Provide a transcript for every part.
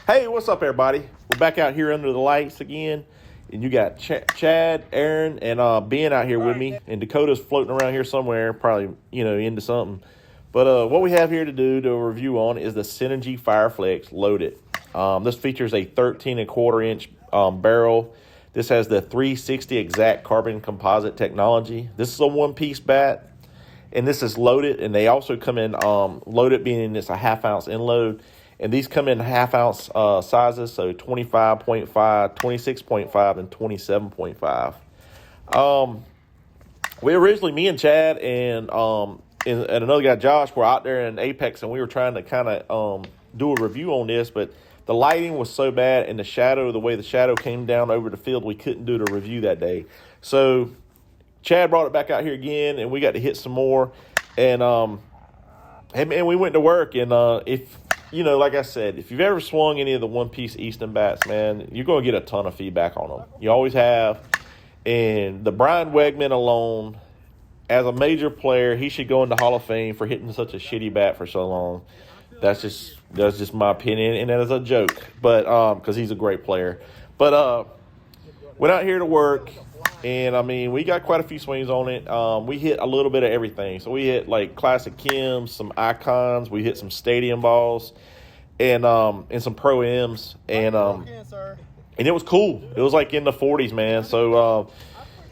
Hey, what's up, everybody? We're back out here under the lights again, and you got Chad, Aaron, and Ben out here with me, and Dakota's floating around here somewhere, probably, into something. But what we have here to do to review on is the Synergy Fireflex Loaded. This features a 13.25-inch barrel. This has the 360 exact carbon composite technology. This is a one-piece bat, and this is loaded, and they also come in loaded, meaning it's a half-ounce inload. And these come in half-ounce sizes, so 25.5, 26.5, and 27.5. Me and Chad and another guy, Josh, were out there in Apex, and we were trying to kind of do a review on this, but the lighting was so bad, and the way the shadow came down over the field, we couldn't do the review that day. So Chad brought it back out here again, and we got to hit some more. And we went to work, and like I said, if you've ever swung any of the one-piece Easton bats, man, you're going to get a ton of feedback on them. You always have. And the Brian Wegman alone, as a major player, he should go into Hall of Fame for hitting such a shitty bat for so long. That's just my opinion, and that is a joke, but because he's a great player. But went out here to work, and we got quite a few swings on it. We hit a little bit of everything. So we hit like classic Kims, some icons. We hit some stadium balls, and some pro M's, and it was cool. It was like in the 40s, man. So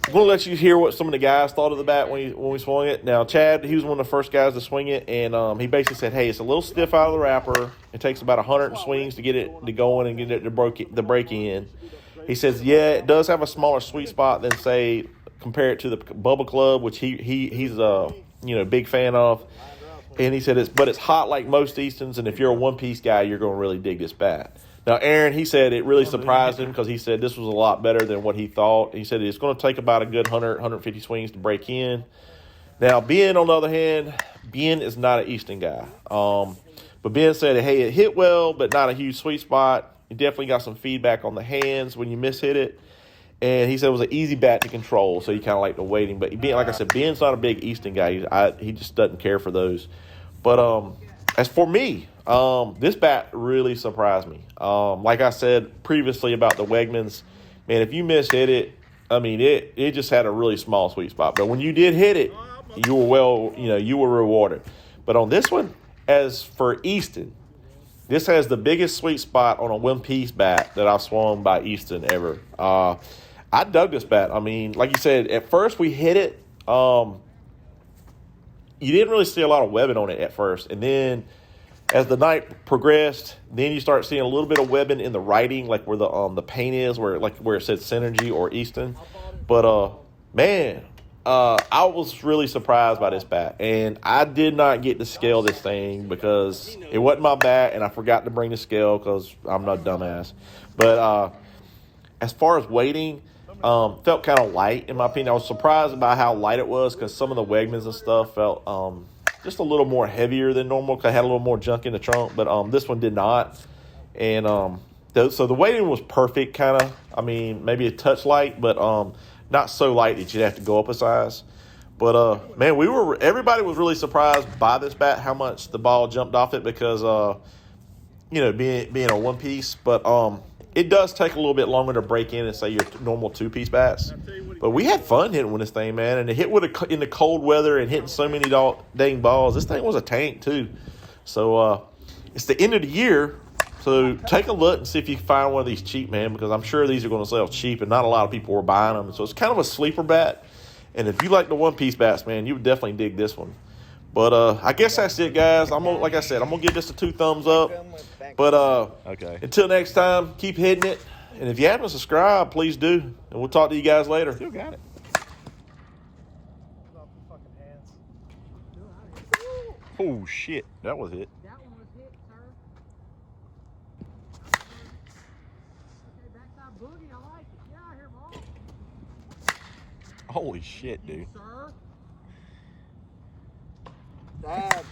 I'm gonna let you hear what some of the guys thought of the bat when we swung it. Now Chad, he was one of the first guys to swing it, and he basically said, "Hey, it's a little stiff out of the wrapper. It takes about 100 swings to get it to going and get it to break in." He says, yeah, it does have a smaller sweet spot than, say, compare it to the Bubba Club, which he's a big fan of. And he said, it's hot like most Eastons, and if you're a one-piece guy, you're going to really dig this bat. Now, Aaron, he said it really surprised him because he said this was a lot better than what he thought. He said it's going to take about a good 100, 150 swings to break in. Now, Ben, on the other hand, Ben is not an Easton guy. But Ben said, hey, it hit well, but not a huge sweet spot. He definitely got some feedback on the hands when you mishit it. And he said it was an easy bat to control, so you kind of like the waiting. But like I said, Ben's not a big Easton guy. He just doesn't care for those. But as for me, this bat really surprised me. Like I said previously about the Wegmans, man, if you mishit it, it just had a really small sweet spot. But when you did hit it, you were rewarded. But on this one, as for Easton, this has the biggest sweet spot on a one-piece bat that I've swung by Easton ever. I dug this bat. Like you said, at first we hit it. You didn't really see a lot of webbing on it at first. And then as the night progressed, then you start seeing a little bit of webbing in the writing, like where the paint is, where it said Synergy or Easton. But, I was really surprised by this bat, and I did not get to scale this thing because it wasn't my bat, and I forgot to bring the scale because I'm not a dumbass. But as far as weighting, felt kind of light in my opinion. I was surprised by how light it was because some of the Wegmans and stuff felt just a little more heavier than normal because I had a little more junk in the trunk, but this one did not. And so the weighting was perfect, kind of. Maybe a touch light, but not so light that you'd have to go up a size. But, man, everybody was really surprised by this bat, how much the ball jumped off it because, being a one-piece. But it does take a little bit longer to break in and say your normal two-piece bats. But we had fun hitting with this thing, man. And to hit in the cold weather and hitting so many dang balls, this thing was a tank, too. So it's the end of the year. So take a look and see if you can find one of these cheap, man, because I'm sure these are going to sell cheap, and not a lot of people were buying them. So it's kind of a sleeper bat. And if you like the one-piece bats, man, you would definitely dig this one. But I guess that's it, guys. Like I said, I'm going to give this a 2 thumbs up. But okay. Until next time, keep hitting it. And if you haven't subscribed, please do. And we'll talk to you guys later. Still got it. Oh, shit. That was it. Holy shit, dude. Dad.